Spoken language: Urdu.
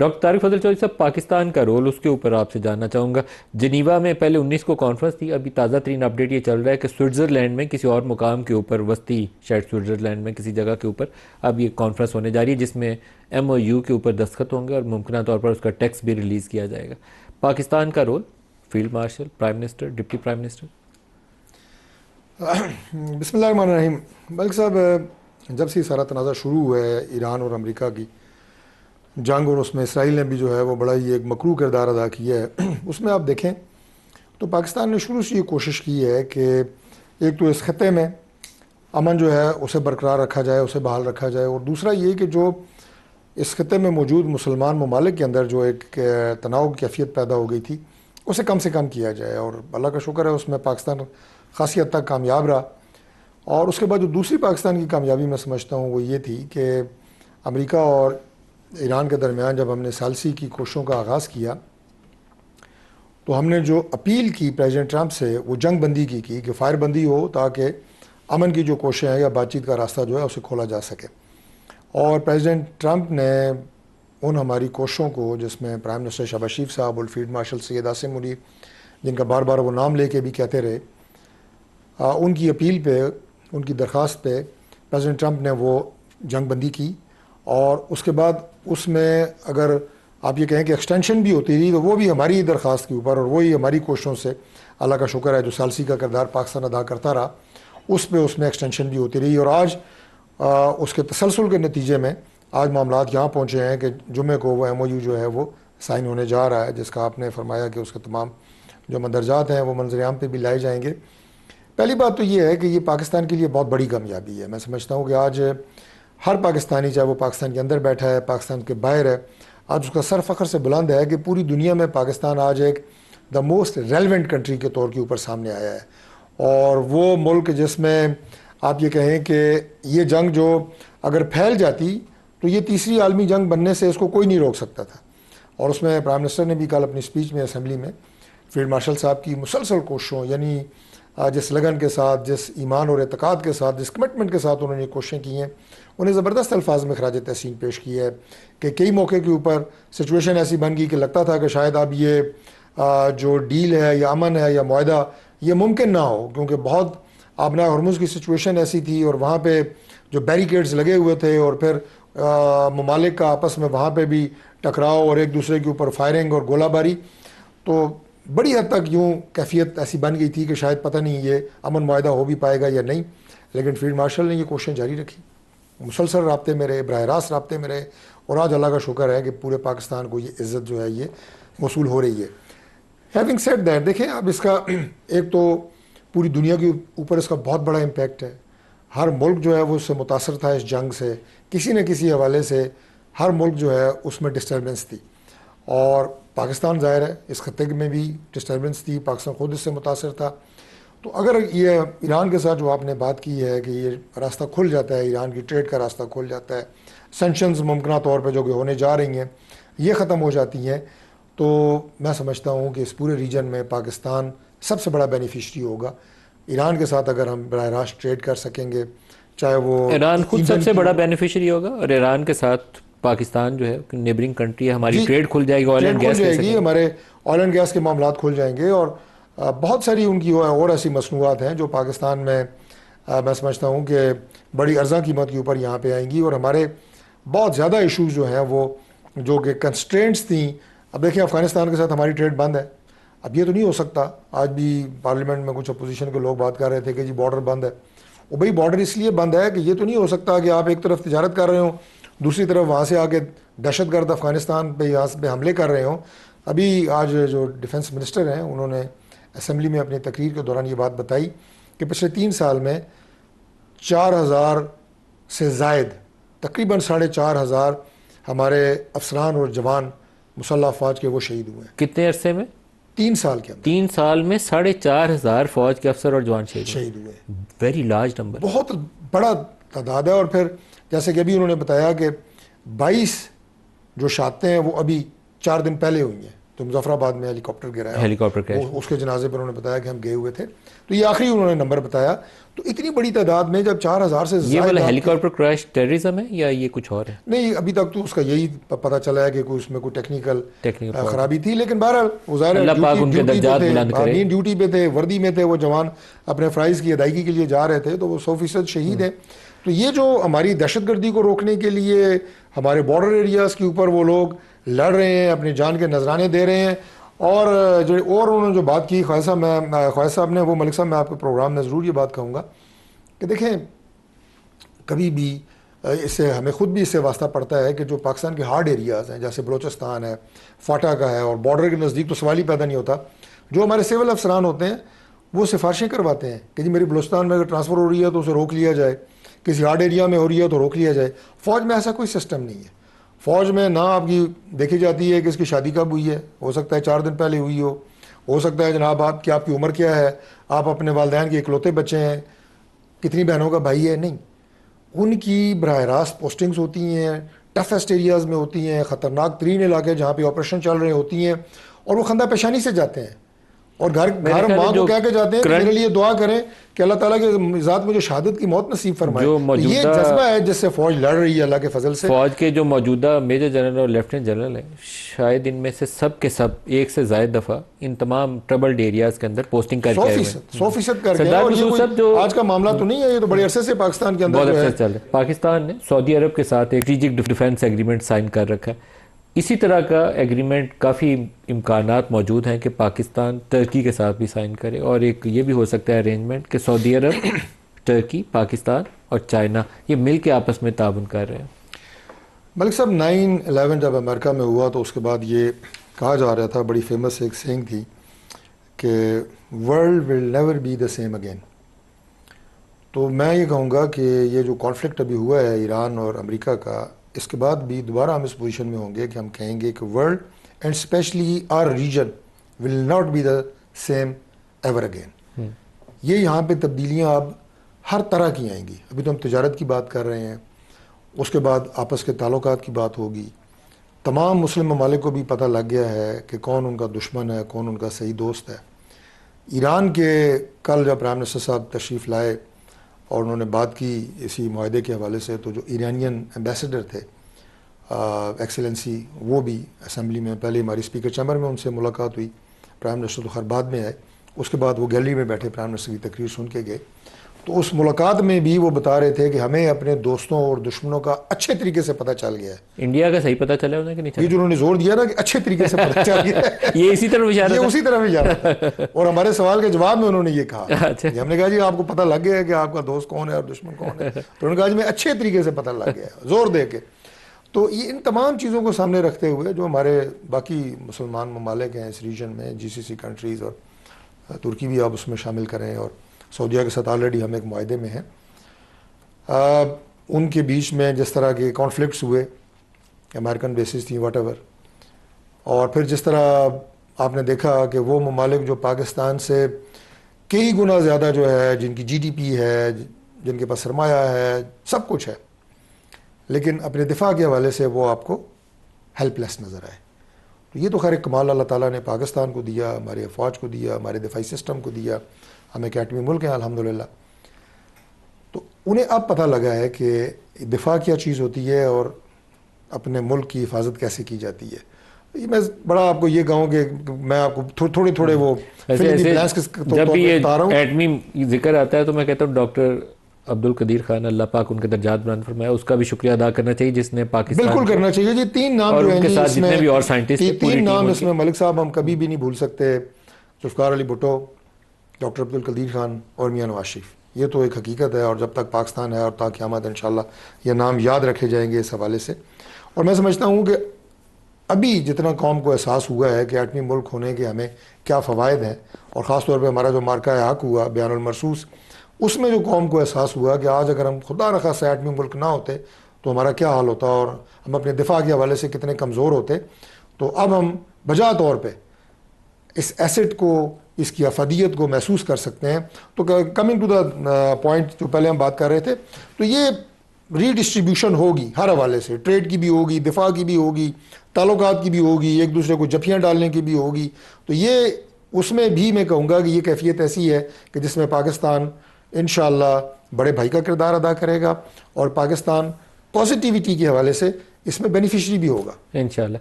ڈاکٹر طارق فضل چودھری صاحب، پاکستان کا رول، اس کے اوپر آپ سے جاننا چاہوں گا. جنیوا میں پہلے 19 کو کانفرنس تھی، ابھی تازہ ترین اپڈیٹ یہ چل رہا ہے کہ سوئٹزرلینڈ میں کسی اور مقام کے اوپر، وسطی شاید سوئٹزرلینڈ میں کسی جگہ کے اوپر اب یہ کانفرنس ہونے جا رہی ہے، جس میں ایم او یو کے اوپر دستخط ہوں گے اور ممکنہ طور پر اس کا ٹیکسٹ بھی ریلیز کیا جائے گا. پاکستان کا role, field marshal, prime minister, deputy prime minister. بسم اللہ الرحمن الرحیم. ملک صاحب، جب سے سارا تنازع شروع ہوا ہے ایران اور امریکہ کی جنگ، اور اس میں اسرائیل نے بھی جو ہے وہ بڑا ہی ایک مکروہ کردار ادا کیا ہے، اس میں آپ دیکھیں تو پاکستان نے شروع سے یہ کوشش کی ہے کہ ایک تو اس خطے میں امن جو ہے اسے برقرار رکھا جائے، اسے بحال رکھا جائے، اور دوسرا یہ کہ جو اس خطے میں موجود مسلمان ممالک کے اندر جو ایک تناؤ کی کیفیت پیدا ہو گئی تھی اسے کم سے کم کیا جائے. اور اللہ کا شکر ہے اس میں پاکستان خاصی حد تک کامیاب رہا. اور اس کے بعد جو دوسری پاکستان کی کامیابی میں سمجھتا ہوں وہ یہ تھی کہ امریکہ اور ایران کے درمیان جب ہم نے ثالثی کی کوششوں کا آغاز کیا تو ہم نے جو اپیل کی پریزیڈنٹ ٹرمپ سے وہ جنگ بندی کی کہ فائر بندی ہو تاکہ امن کی جو کوششیں ہیں یا بات چیت کا راستہ جو ہے اسے کھولا جا سکے. اور پریزیڈنٹ ٹرمپ نے ان ہماری کوششوں کو، جس میں پرائم منسٹر شہباز شریف صاحب اور فیلڈ مارشل سید عاصم منیر، جن کا بار بار وہ نام لے کے بھی کہتے رہے، ان کی اپیل پہ، ان کی درخواست پہ پریزیڈنٹ ٹرمپ نے وہ جنگ بندی کی. اور اس کے بعد اس میں اگر آپ یہ کہیں کہ ایکسٹینشن بھی ہوتی رہی تو وہ بھی ہماری درخواست کے اوپر اور وہی ہماری کوششوں سے اللہ کا شکر ہے جو ثالثی کا کردار پاکستان ادا کرتا رہا اس پہ اس میں ایکسٹینشن بھی ہوتی رہی. اور آج اس کے تسلسل کے نتیجے میں آج معاملات یہاں پہنچے ہیں کہ جمعے کو وہ ایم او یو جو ہے وہ سائن ہونے جا رہا ہے، جس کا آپ نے فرمایا کہ اس کے تمام جو مندرجات ہیں وہ منظر عام پہ بھی لائے جائیں گے. پہلی بات تو یہ ہے کہ یہ پاکستان کے لیے بہت بڑی کامیابی ہے. میں سمجھتا ہوں کہ آج ہر پاکستانی، چاہے وہ پاکستان کے اندر بیٹھا ہے، پاکستان کے باہر ہے، آج اس کا سر فخر سے بلند ہے کہ پوری دنیا میں پاکستان آج ایک دا موسٹ ریلیونٹ کنٹری کے طور کے اوپر سامنے آیا ہے. اور وہ ملک جس میں آپ یہ کہیں کہ یہ جنگ جو اگر پھیل جاتی تو یہ تیسری عالمی جنگ بننے سے اس کو کوئی نہیں روک سکتا تھا. اور اس میں پرائم منسٹر نے بھی کل اپنی اسپیچ میں اسمبلی میں فیلڈ مارشل صاحب کی مسلسل کوششوں، یعنی جس لگن کے ساتھ، جس ایمان اور اعتقاد کے ساتھ، جس کمٹمنٹ کے ساتھ انہوں نے کوششیں کی ہیں، انہیں زبردست الفاظ میں خراج تحسین پیش کی ہے. کہ کئی موقع کے اوپر سچویشن ایسی بن گئی کہ لگتا تھا کہ شاید اب یہ جو ڈیل ہے یا امن ہے یا معاہدہ یہ ممکن نہ ہو، کیونکہ بہت آبنائے ہرمز کی سچویشن ایسی تھی اور وہاں پہ جو بیریکیڈز لگے ہوئے تھے اور پھر ممالک کا آپس میں وہاں پہ بھی ٹکراؤ اور ایک دوسرے کے اوپر فائرنگ اور گولہ باری. تو بڑی حد تک یوں کیفیت ایسی بن گئی تھی کہ شاید پتہ نہیں یہ امن معاہدہ ہو بھی پائے گا یا نہیں. لیکن فیلڈ مارشل نے یہ کوششیں جاری رکھی، مسلسل رابطے میں رہے، براہ راست رابطے میں رہے، اور آج اللہ کا شکر ہے کہ پورے پاکستان کو یہ عزت جو ہے یہ موصول ہو رہی ہے. ہیونگ سیڈ دیٹ، دیکھیں اب اس کا ایک تو پوری دنیا کے اوپر اس کا بہت بڑا امپیکٹ ہے. ہر ملک جو ہے وہ اس سے متاثر تھا، اس جنگ سے کسی نہ کسی حوالے سے ہر ملک جو ہے اس میں ڈسٹربنس تھی. اور پاکستان ظاہر ہے اس خطے میں بھی ڈسٹربنس تھی، پاکستان خود اس سے متاثر تھا. تو اگر یہ ایران کے ساتھ جو آپ نے بات کی ہے کہ یہ راستہ کھل جاتا ہے، ایران کی ٹریڈ کا راستہ کھل جاتا ہے، سینکشنز ممکنہ طور پہ جو کہ ہونے جا رہی ہیں یہ ختم ہو جاتی ہیں، تو میں سمجھتا ہوں کہ اس پورے ریجن میں پاکستان سب سے بڑا بینیفیشری ہوگا. ایران کے ساتھ اگر ہم براہ راست ٹریڈ کر سکیں گے، چاہے وہ ایران خود سب سے بڑا بینیفیشری ہوگا، اور ایران کے ساتھ پاکستان جو ہے نیبرنگ کنٹری ہے، ہماری ٹریڈ کھل جائے گی، آئل اینڈ گیس کھل جائے گی، ہمارے آئل اینڈ گیس کے معاملات کھل جائیں گے. اور بہت ساری ان کی اور ایسی مصنوعات ہیں جو پاکستان میں میں سمجھتا ہوں کہ بڑی ارزاں قیمت کے اوپر یہاں پہ آئیں گی. اور ہمارے بہت زیادہ ایشوز جو ہیں وہ جو کہ کنسٹرینٹس تھیں، اب دیکھیں افغانستان کے ساتھ ہماری ٹریڈ بند ہے. اب یہ تو نہیں ہو سکتا، آج بھی پارلیمنٹ میں کچھ اپوزیشن کے لوگ بات کر رہے تھے کہ جی بارڈر بند ہے. وہ بھائی بارڈر اس لیے بند ہے کہ یہ تو نہیں ہو سکتا کہ آپ ایک طرف تجارت کر رہے ہوں، دوسری طرف وہاں سے آ کے دہشت گرد افغانستان پہ یہاں پہ حملے کر رہے ہوں. ابھی آج جو ڈیفنس منسٹر ہیں انہوں نے اسمبلی میں اپنی تقریر کے دوران یہ بات بتائی کہ پچھلے 3 سال میں 4000 سے زائد، تقریباً 4500 ہمارے افسران اور جوان مسلح افواج کے وہ شہید ہوئے ہیں. کتنے عرصے میں؟ 3 سال کے اندر 3 سال میں 4500 فوج کے افسر اور جوان شہید ہوئے. ویری لارج نمبر، بہت بڑا تعداد ہے. اور پھر جیسے کہ ابھی انہوں نے بتایا کہ 22 جو شہادتیں ہیں وہ ابھی 4 دن پہلے ہوئی ہیں. تو مظفر آباد میں ہیلی کاپٹر گرایا، ہیلی کاپٹر کریش، اس کے جنازے پر انہوں نے بتایا کہ ہم گئے ہوئے تھے، تو یہ آخری انہوں نے نمبر بتایا. تو اتنی بڑی تعداد میں جب 4000 سے یہ والا زائد ہیلی کاپٹر کریش ٹیررزم ہے یا یہ کچھ اور ہے؟ نہیں، ابھی تک تو اس کا یہی پتہ چلا ہے کہ کوئی اس میں کوئی ٹیکنیکل ٹیکنیکل خرابی تھی، لیکن بہرحال وہ ظاہر ہے اللہ پاک ان کے ڈیوٹی پہ درجات تھے، بلند کرے. آمین، ڈیوٹی پہ تھے، وردی میں تھے وہ جوان، اپنے فرائض کی ادائیگی کے لیے جا رہے تھے، تو وہ 100% شہید ہیں. تو یہ جو ہماری دہشت گردی کو روکنے کے لیے ہمارے بارڈر ایریاز کے اوپر وہ لوگ لڑ رہے ہیں، اپنی جان کے نذرانے دے رہے ہیں. اور انہوں نے جو بات کی خواجہ صاحب نے، وہ ملک صاحب میں آپ کے پروگرام میں ضرور یہ بات کہوں گا کہ دیکھیں کبھی بھی اس سے ہمیں خود بھی اس سے واسطہ پڑتا ہے کہ جو پاکستان کے ہارڈ ایریاز ہیں جیسے بلوچستان ہے، فاٹا کا ہے، اور بارڈر کے نزدیک تو سوال ہی پیدا نہیں ہوتا، جو ہمارے سول افسران ہوتے ہیں وہ سفارشیں کرواتے ہیں کہ جی میری بلوچستان میں اگر ٹرانسفر ہو رہی ہے تو اسے روک لیا جائے، کسی ہارڈ ایریا میں ہو رہی ہے تو روک لیا جائے. فوج میں ایسا کوئی سسٹم نہیں ہے. فوج میں نہ آپ کی دیکھی جاتی ہے کہ اس کی شادی کب ہوئی ہے، ہو سکتا ہے 4 دن پہلے ہوئی ہو سکتا ہے جناب آپ کی عمر کیا ہے، آپ اپنے والدین کے اکلوتے بچے ہیں، کتنی بہنوں کا بھائی ہے. نہیں، ان کی براہ راست پوسٹنگز ہوتی ہیں، ٹفسٹ ایریاز میں ہوتی ہیں، خطرناک ترین علاقے جہاں پہ آپریشن چل رہے ہوتی ہیں، اور وہ خندہ پیشانی سے جاتے ہیں، اور گھر ماں کو کہہ کے جاتے ہیں کہ میرے لیے دعا کریں کہ اللہ تعالیٰ کی ذات مجھے شہادت کی موت نصیب فرمائے. تو یہ جذبہ ہے جس سے فوج لڑ رہی ہے اللہ کے فضل سے. فوج کے جو موجودہ میجر جنرل اور لیفٹیننٹ جنرل ہیں، شاید ان میں سے سب کے سب ایک سے زائد دفعہ ان تمام ٹربلڈ ایریاز کے اندر پوسٹنگ کر کے آئے ہوئے ہیں. 100% کر کے. اور یہ کوئی آج کا معاملہ تو نہیں ہے، یہ تو بڑے عرصے سے پاکستان کے اندر بہت جو ہے عرصے سے چل رہا ہے. پاکستان نے سعودی عرب کے ساتھ ایک اسٹریٹجک ڈیفنس ایگریمنٹ سائن کر رکھا ہے. اسی طرح کا ایگریمنٹ کافی امکانات موجود ہیں کہ پاکستان ترکی کے ساتھ بھی سائن کرے، اور ایک یہ بھی ہو سکتا ہے ارینجمنٹ کہ سعودی عرب، ترکی، پاکستان اور چائنا یہ مل کے آپس میں تعاون کر رہے ہیں. ملک صاحب 9/11 جب امریکہ میں ہوا تو اس کے بعد یہ کہا جا رہا تھا، بڑی فیمس ایک سینگ تھی کہ world will never be the same again. تو میں یہ کہوں گا کہ یہ جو کانفلکٹ ابھی ہوا ہے ایران اور امریکہ کا، اس کے بعد بھی دوبارہ ہم اس پوزیشن میں ہوں گے کہ ہم کہیں گے کہ world and specially our region will not be the same ever again. یہ یہاں پہ تبدیلیاں اب ہر طرح کی آئیں گی. ابھی تو ہم تجارت کی بات کر رہے ہیں، اس کے بعد آپس کے تعلقات کی بات ہوگی. تمام مسلم ممالک کو بھی پتہ لگ گیا ہے کہ کون ان کا دشمن ہے، کون ان کا صحیح دوست ہے. ایران کے کل جب پرائم منسٹر صاحب تشریف لائے اور انہوں نے بات کی اسی معاہدے کے حوالے سے، تو جو ایرانین ایمبیسڈر تھے ایکسیلنسی، وہ بھی اسمبلی میں پہلے ہماری اسپیکر چیمبر میں ان سے ملاقات ہوئی. پرائم منسٹر تو خیر بعد میں آئے، اس کے بعد وہ گیلری میں بیٹھے پرائم منسٹر کی تقریر سن کے گئے. تو اس ملاقات میں بھی وہ بتا رہے تھے کہ ہمیں اپنے دوستوں اور دشمنوں کا اچھے طریقے سے پتہ چل گیا ہے. انڈیا کا صحیح پتہ چلا انہیں کہ نہیں چلا؟ یہ جو انہوں نے زور دیا نا کہ اچھے طریقے سے پتہ چل گیا ہے، یہ اسی طرف اشارہ یہ تھا. اسی طرف اشارہ تھا. اور ہمارے سوال کے جواب میں انہوں نے یہ کہا کہ ہم نے کہا جی آپ کو پتہ لگ گیا ہے کہ آپ کا دوست کون ہے اور دشمن کون ہے. تو انہوں نے کہا جی میں اچھے طریقے سے پتہ لگ گیا ہے، زور دے کے. تو یہ ان تمام چیزوں کو سامنے رکھتے ہوئے جو ہمارے باقی مسلمان ممالک ہیں اس ریجن میں، GCC کنٹریز، اور ترکی بھی آپ اس میں شامل کریں، اور سعودیہ کے ساتھ آلریڈی ہم ایک معاہدے میں ہیں، ان کے بیچ میں جس طرح کے کانفلکٹس ہوئے، امریکن بیسز تھیں واٹ ایور، اور پھر جس طرح آپ نے دیکھا کہ وہ ممالک جو پاکستان سے کئی گنا زیادہ جو ہے، جن کی GDP ہے، جن کے پاس سرمایہ ہے، سب کچھ ہے، لیکن اپنے دفاع کے حوالے سے وہ آپ کو ہیلپ لیس نظر آئے. تو یہ تو خیر ایک کمال اللہ تعالیٰ نے پاکستان کو دیا، ہمارے افواج کو دیا، ہمارے دفاعی سسٹم کو دیا. ہم ایک ایٹمی ملک ہیں الحمدللہ. تو انہیں اب پتہ لگا ہے کہ دفاع کیا چیز ہوتی ہے اور اپنے ملک کی حفاظت کیسے کی جاتی ہے. میں بڑا آپ کو یہ کہوں کہ میں آپ کو تھوڑے وہ جب بھی یہ ایٹمی ذکر آتا ہے تو میں کہتا ہوں ڈاکٹر عبد القدیر خان، اللہ پاک ان کے درجات بلند فرمائے، اس کا بھی شکریہ ادا کرنا چاہیے جس نے پاکستان بالکل کرنا چاہیے جی. 3 نام اور جو ان ہیں کے جی ساتھ اس میں، جتنے بھی اور سائنٹسٹ، 3 نام اس میں ملک صاحب ہم کبھی بھی نہیں بھول سکتے. ذوالفقار علی بھٹو، ڈاکٹر عبد القدیر خان اور میاں نواز شریف. یہ تو ایک حقیقت ہے، اور جب تک پاکستان ہے اور تا قیامت انشاءاللہ یہ نام یاد رکھے جائیں گے اس حوالے سے. اور میں سمجھتا ہوں کہ ابھی جتنا قوم کو احساس ہوا ہے کہ ایٹمی ملک ہونے کے ہمیں کیا فوائد ہیں، اور خاص طور پہ ہمارا جو مارکہ حق ہوا بیان المرسوس، اس میں جو قوم کو احساس ہوا کہ آج اگر ہم خدا نخواستہ ایٹمی ملک نہ ہوتے تو ہمارا کیا حال ہوتا اور ہم اپنے دفاع کے حوالے سے کتنے کمزور ہوتے. تو اب ہم بجا طور پہ اس ایسٹ کو، اس کی افادیت کو محسوس کر سکتے ہیں. تو کمنگ ٹو دا پوائنٹ جو پہلے ہم بات کر رہے تھے، تو یہ ری ڈسٹریبیوشن ہوگی ہر حوالے سے، ٹریڈ کی بھی ہوگی، دفاع کی بھی ہوگی، تعلقات کی بھی ہوگی، ایک دوسرے کو جفیاں ڈالنے کی بھی ہوگی، تو یہ اس میں بھی میں کہوں گا کہ یہ کیفیت ایسی ہے کہ جس میں پاکستان انشاءاللہ بڑے بھائی کا کردار ادا کرے گا، اور پاکستان پازیٹیوٹی کے حوالے سے اس میں بینیفیشری بھی ہوگا انشاءاللہ.